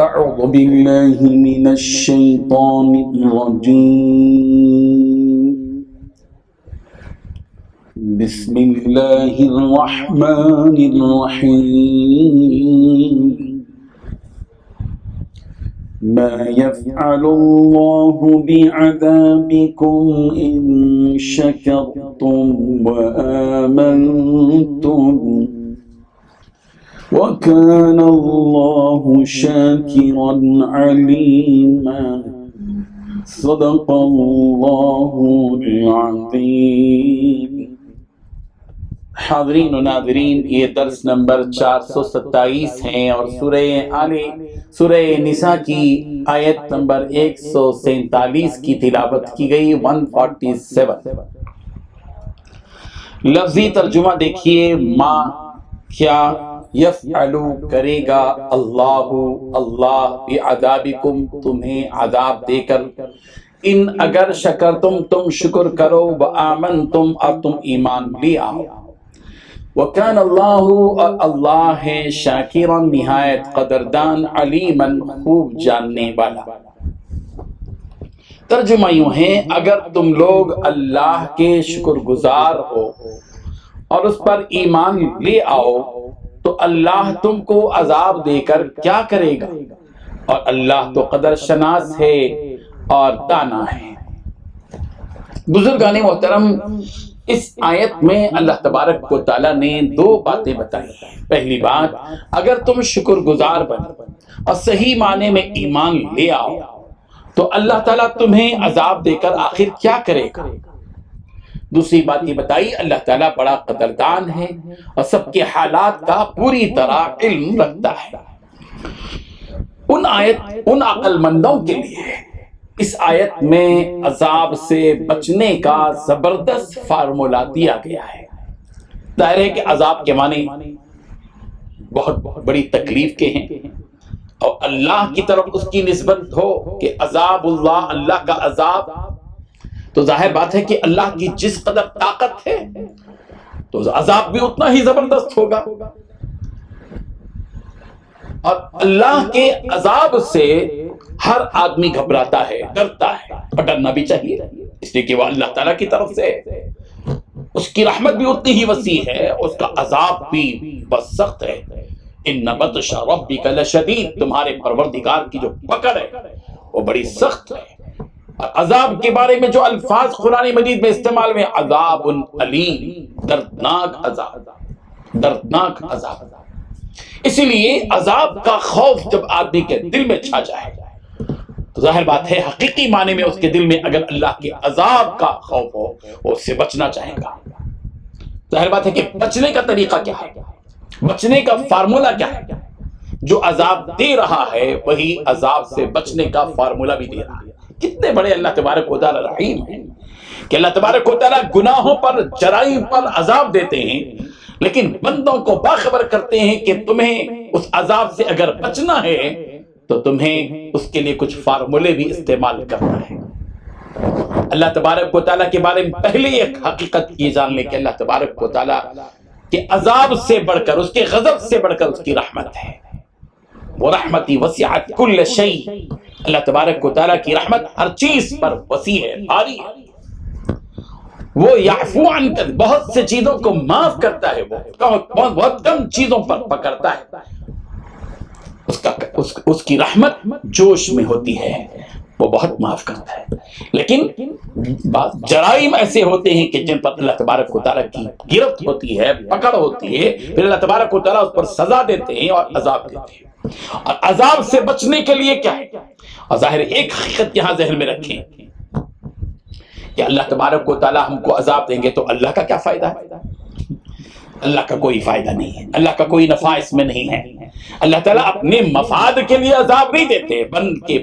أعوذ بالله من الشيطان الرجيم بسم الله الرحمن الرحيم ما يفعل الله بعذابكم إن شكرتم وآمنتم وكان الله شاكرا عليما صدق الله العظيم۔ حاضرین و ناظرین، یہ درس نمبر 427 ہیں اور سورہ نساء کی آیت نمبر 147 کی تلاوت کی گئی۔ 147 لفظی ترجمہ دیکھیے، ما کیا، یفعلو کرے گا، اللہ بعذابکم تمہیں عذاب دے کر، ان اگر شکرتم تم شکر کرو، وآمنتم اور تم ایمان لے آؤ، وَكَانَ اللَّهُ اور اللہ ہے شاکرًا نہایت قدردان، علیمًا خوب جاننے والا۔ ترجمہ یوں ہے، اگر تم لوگ اللہ کے شکر گزار ہو اور اس پر ایمان لے آؤ تو اللہ تم کو عذاب دے کر کیا کرے گا، اور اللہ تو قدر شناس ہے اور دانا ہے۔ بزرگان محترم، اس آیت میں اللہ تبارک و تعالیٰ نے دو باتیں بتائی ہیں۔ پہلی بات، اگر تم شکر گزار بنو اور صحیح معنی میں ایمان لے آؤ تو اللہ تعالیٰ تمہیں عذاب دے کر آخر کیا کرے گا۔ دوسری بات یہ بتائی، اللہ تعالیٰ بڑا قدردان ہے اور سب کے حالات کا پوری طرح علم رکھتا ہے۔ ان عقل مندوں کے لیے اس آیت میں عذاب سے بچنے کا زبردست فارمولہ دیا گیا ہے۔ ظاہر ہے کہ عذاب کے معنی بہت بڑی تکلیف کے ہیں، اور اللہ کی طرف اس کی نسبت ہو کہ عذاب اللہ کا عذاب، تو ظاہر بات ہے کہ اللہ کی جس قدر طاقت ہے تو عذاب بھی اتنا ہی زبردست ہوگا، اور اللہ کے عذاب سے ہر آدمی گھبراتا ہے، ڈرتا ہے، اور ڈرنا بھی چاہیے، اس لیے کہ وہ اللہ تعالیٰ کی طرف سے اس کی رحمت بھی اتنی ہی وسیع ہے، اس کا عذاب بھی بس سخت ہے۔ ان بطش ربک لشدید، تمہارے پروردگار کی جو پکڑ ہے وہ بڑی سخت ہے۔ اور عذاب کے بارے میں جو الفاظ قرآن مجید میں استعمال ہوئے، عذاب علیم، دردناک عذاب، دردناک عذاب۔ اسی لیے عذاب کا خوف جب آدمی کے دل میں چھا جائے تو ظاہر بات ہے حقیقی معنی میں اس کے دل میں اگر اللہ کے عذاب کا خوف ہو وہ اس سے بچنا چاہے گا۔ ظاہر بات ہے کہ بچنے کا طریقہ کیا ہے، بچنے کا فارمولہ کیا ہے؟ جو عذاب دے رہا ہے وہی عذاب سے بچنے کا فارمولہ بھی دے رہا ہے۔ کتنے بڑے اللہ تبارک و تعالی رحیم ہیں کہ اللہ تبارک و تعالی گناہوں پر، جرائم پر عذاب دیتے ہیں، لیکن بندوں کو باخبر کرتے ہیں کہ تمہیں اس عذاب سے اگر بچنا ہے تو تمہیں اس کے لیے کچھ فارمولے بھی استعمال کرنا ہے۔ اللہ تبارک و تعالیٰ کے بارے میں پہلے ایک حقیقت یہ جان لیں کہ اللہ تبارک و تعالیٰ کے عذاب سے بڑھ کر، اس کے غضب سے بڑھ کر اس کی رحمت ہے۔ وہ رحمتی وسعت کل شیء، اللہ تبارک و تعالیٰ کی رحمت ہر چیز پر وسیع ہے، بھاری ہے۔ وہ یعفو عن، بہت سے چیزوں کو معاف کرتا ہے، وہ بہت کم چیزوں پر پکڑتا ہے۔ اس کی رحمت جوش میں ہوتی ہے، وہ بہت معاف کرتا ہے۔ لیکن بعض جرائم ایسے ہوتے ہیں کہ جن پر اللہ تبارک و تعالیٰ کی گرفت ہوتی ہے، پکڑ ہوتی ہے، پھر اللہ تبارک و تعالیٰ اس پر سزا دیتے ہیں اور عذاب دیتے ہیں۔ اور عذاب سے بچنے کے لیے کیا ہے؟ اور ظاہر ایک حقیقت یہاں ذہن میں رکھیں کہ اللہ تبارک و تعالیٰ ہم کو عذاب دیں گے تو اللہ کا کیا فائدہ ہے؟ اللہ کا کوئی فائدہ نہیں ہے، اللہ کا کوئی نفع اس میں نہیں ہے۔ اللہ تعالیٰ اپنے مفاد کے لیے عذاب نہیں دیتے،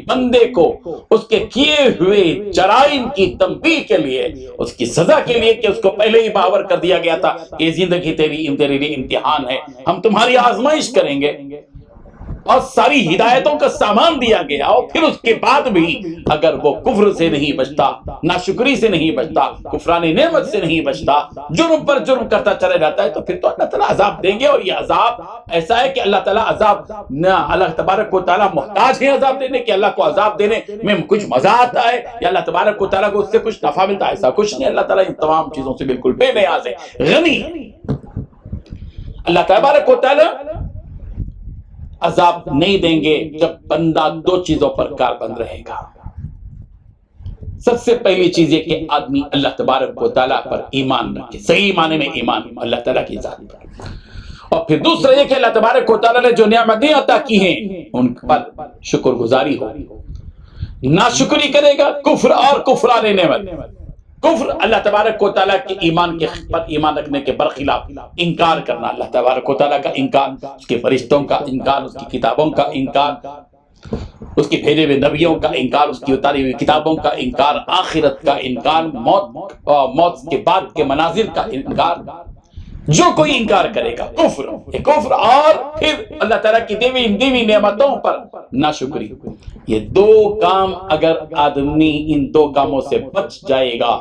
بندے کو اس کے کیے ہوئے جرائم کی تنبیہ کے لیے، اس کی سزا کے لیے، کہ اس کو پہلے ہی باور کر دیا گیا تھا کہ زندگی تیرے لیے امتحان ہے، ہم تمہاری آزمائش کریں گے، اور ساری ہدایتوں کا سامان دیا گیا، اور پھر اس کے بعد بھی اگر وہ کفر سے نہیں بچتا، ناشکری سے نہیں بچتا، کفران نعمت سے نہیں بچتا، جرم پر جرم کرتا چلا جاتا ہے، تو پھر تو اللہ تعالیٰ عذاب دیں گے، اور یہ عذاب ایسا ہے کہ اللہ تعالیٰ عذاب نہ، اللہ تبارک و تعالیٰ محتاج ہے عذاب دینے کہ اللہ کو عذاب دینے میں کچھ مزہ آتا ہے یا اللہ تبارک و تعالیٰ کو اس سے کچھ نفع ملتا ہے؟ ایسا کچھ نہیں. اللہ تعالیٰ ان تمام چیزوں سے بالکل بے نیاز ہے، غنی ہے. اللہ تبارک و تعالیٰ عذاب نہیں دیں گے جب بندہ دو چیزوں پر کاربند رہے گا. سب سے پہلی چیز یہ کہ آدمی اللہ تبارک و تعالیٰ پر ایمان رکھے، صحیح معنی میں ایمان اللہ تعالیٰ کی ذات پر. اور پھر دوسرا یہ کہ اللہ تبارک و تعالیٰ نے جو نعمتیں عطا کی ہیں ان پر شکر گزاری ہو. ناشکری کرے گا کفر اور کفران نعمت. کفر اللہ تبارک و تعالیٰ کے ایمان کے پر ایمان رکھنے کے برخلاف انکار کرنا، اللہ تبارک و تعالیٰ کا انکار، اس کے فرشتوں کا انکار، اس کی کتابوں کا انکار، اس کے بھیجے ہوئے نبیوں کا انکار، اس کی اتاری ہوئی کتابوں کا انکار، آخرت کا انکار، موت کے بعد کے مناظر کا انکار. جو کوئی انکار کرے گا کفر اور پھر اللہ تعالیٰ کی دیوی نعمتوں پر ناشکری. یہ دو کام اگر آدمی ان دو کاموں سے بچ جائے گا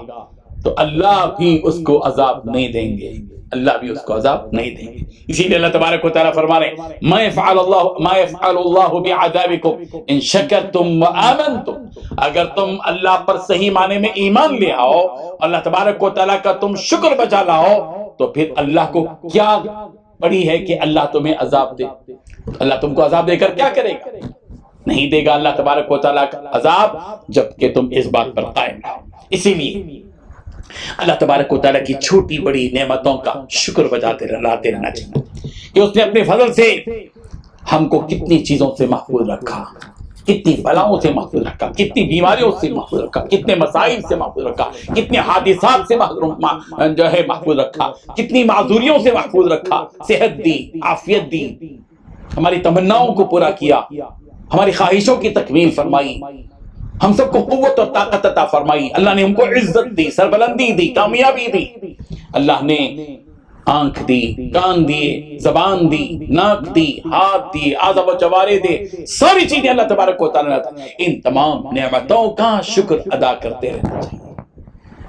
تو اللہ بھی اس کو عذاب نہیں دیں گے، اللہ بھی اس کو عذاب نہیں دیں گے. اسی لیے اللہ تبارک و تعالیٰ فرما رہے ہیں ما يفعل اللہ بعذابکم ان شکرتم وآمنتم. اگر تم اللہ پر صحیح معنی میں ایمان لے آؤ، اللہ تبارک و تعالیٰ کا تم شکر بجا لاؤ، تو پھر اللہ کو کیا پڑی ہے کہ اللہ تمہیں عذاب دے؟ اللہ تم کو عذاب دے کر کیا کرے گا؟ نہیں دے گا اللہ تبارک و تعالیٰ کا عذاب جبکہ تم اس بات پر قائم رہو. اسی لیے اللہ تبارک و تعالیٰ کی چھوٹی بڑی نعمتوں کا شکر بجاتے رہنا چاہیے کہ اس نے اپنے فضل سے ہم کو کتنی چیزوں سے محفوظ رکھا، کتنی بلاؤں سے محفوظ رکھا، کتنی بیماریوں سے محفوظ رکھا، کتنے مسائل سے محفوظ رکھا، کتنے حادثات سے محفوظ رکھا، کتنی معذوریوں سے محفوظ رکھا، صحت دی، عافیت دی، ہماری تمناؤں کو پورا کیا، ہماری خواہشوں کی تکمیل فرمائی، ہم سب کو قوت اور طاقت عطا فرمائی. اللہ نے ہم کو عزت دی، سربلندی دی، کامیابی دی. اللہ نے آنکھ دی، کان دیے، زبان دی، ناک دی، ہاتھ دی، اعضاء و جوارح دے، ساری چیزیں اللہ تبارک و تعالیٰ نے. ان تمام نعمتوں کا شکر ادا کرتے رہنا چاہیے.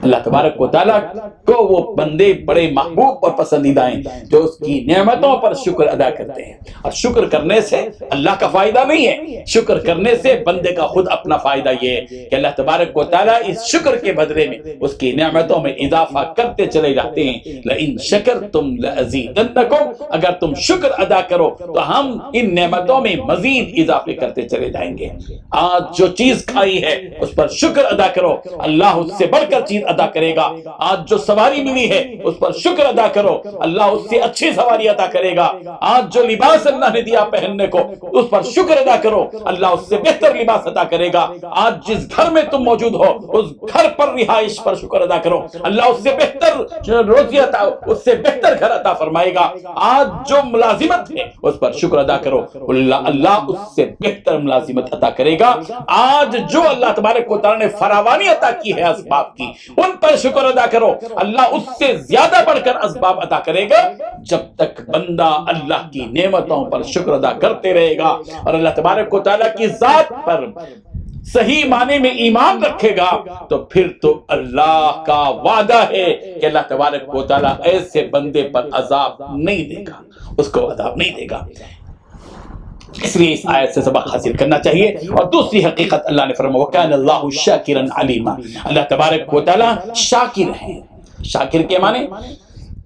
اللہ تبارک و تعالیٰ کو وہ بندے بڑے محبوب اور پسندیدہ ہیں جو اس کی نعمتوں پر شکر ادا کرتے ہیں. اور شکر کرنے سے اللہ کا فائدہ نہیں ہے، شکر کرنے سے بندے کا خود اپنا فائدہ یہ ہے کہ اللہ تبارک و تعالیٰ اس شکر کے بدلے میں اس کی نعمتوں میں اضافہ کرتے چلے جاتے ہیں. لئن شکرتم لأزیدنکم، اگر تم شکر ادا کرو تو ہم ان نعمتوں میں مزید اضافے کرتے چلے جائیں گے. آج جو چیز کھائی ہے اس پر شکر ادا کرو، اللہ اس سے بڑھ کر چیز ادا کرے گا. آج جو سواری ملی ہے اس پر شکر ادا کرو، اللہ اس سے اچھی سواری عطا کرے گا. آج جو لباس اللہ نے دیا پہننے کو اس پر شکر ادا کرو، اللہ اس سے بہتر لباس عطا کرے گا. آج جس گھر میں تم موجود ہو اس گھر پر رہائش پر شکر ادا کرو، اللہ اس سے بہتر روزی عطا، اس سے بہتر گھر عطا فرمائے گا. آج جو ملازمت ہے اس پر شکر ادا کرو، اللہ اس سے بہتر ملازمت عطا کرے گا. آج جو اللہ تبارک و تعالیٰ نے فراوانی عطا کی ہے اسباب کی، ان پر شکر ادا کرو، اللہ اس سے زیادہ بڑھ کر اسباب عطا کرے گا. جب تک بندہ اللہ کی نعمتوں پر شکر ادا کرتے رہے گا اور اللہ تبارک و تعالیٰ کی ذات پر صحیح معنی میں ایمان رکھے گا تو پھر تو اللہ کا وعدہ ہے کہ اللہ تبارک و تعالیٰ ایسے بندے پر عذاب نہیں دے گا، اس کو عذاب نہیں دے گا. اس لیے اس آیت سے سبق حاصل کرنا چاہیے. اور دوسری حقیقت اللہ نے فرمایا وَكَانَ اللَّهُ شَاكِرًا عَلِيمًا، اللہ تبارک و تعالیٰ شاکر ہیں. شاکر کے معنی،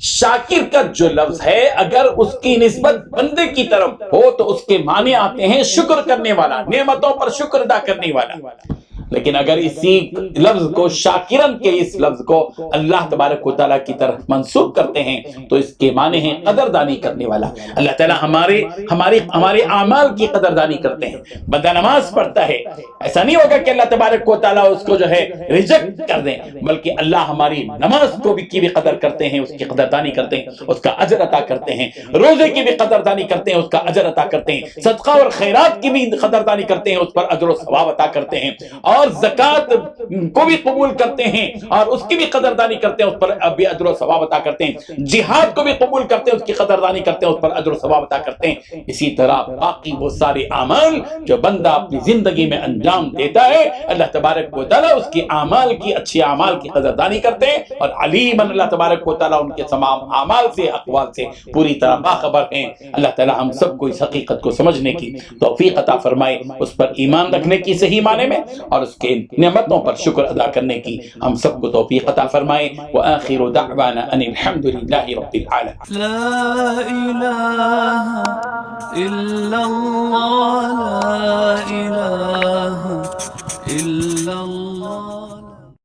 شاکر کا جو لفظ ہے اگر اس کی نسبت بندے کی طرف ہو تو اس کے معنی آتے ہیں شکر کرنے والا، نعمتوں پر شکر ادا کرنے والا. لیکن اگر اسی لفظ کو شاکرن کے اس لفظ کو اللہ تبارک و تعالیٰ کی طرف منسوب کرتے ہیں تو اس کے معنی ہیں قدردانی کرنے والا. اللہ تعالیٰ ہمارے اعمال کی قدردانی کرتے ہیں. بندہ نماز پڑھتا ہے، ایسا نہیں ہوگا کہ اللہ تبارک و تعالیٰ اس کو جو ہے ریجیکٹ کر دیں، بلکہ اللہ ہماری نماز کو کی بھی قدر کرتے ہیں، اس کی قدردانی کرتے ہیں، اس کا اجر عطا کرتے ہیں. روزے کی بھی قدردانی کرتے ہیں، اس کا اجر عطا کرتے ہیں. صدقہ اور خیرات کی بھی قدردانی کرتے ہیں، اس پر اجر و ثواب عطا کرتے ہیں. اور اور زکات کو بھی قبول کرتے ہیں اور اس کی بھی قدردانی کرتے ہیں، اس پر بھی اجر و ثواب عطا کرتے ہیں، جہاد کو بھی قبول کرتے ہیں، اس کی قدردانی کرتے ہیں، اس پر اجر و ثواب عطا کرتے ہیں۔ اسی طرح باقی وہ سارے اعمال جو بندہ اپنی زندگی میں انجام دیتا ہے، اللہ تبارک و تعالیٰ اس کی اعمال کی، اچھے اعمال کی قدردانی کرتے ہیں، اور علیم اللہ تبارک و تعالیٰ ان کے تمام اعمال سے، اقوال سے پوری طرح باخبر ہیں۔ اللہ تعالیٰ ہم سب کو اس حقیقت کو سمجھنے کی توفیق عطا فرمائے، اس پر ایمان رکھنے کی صحیح معنی میں، اور اس کے نعمتوں پر شکر ادا کرنے کی ہم سب کو توفیق عطا فرمائے۔ وآخر دعوانا ان الحمد للہ رب العالمین۔ لا الہ الا اللہ، لا الہ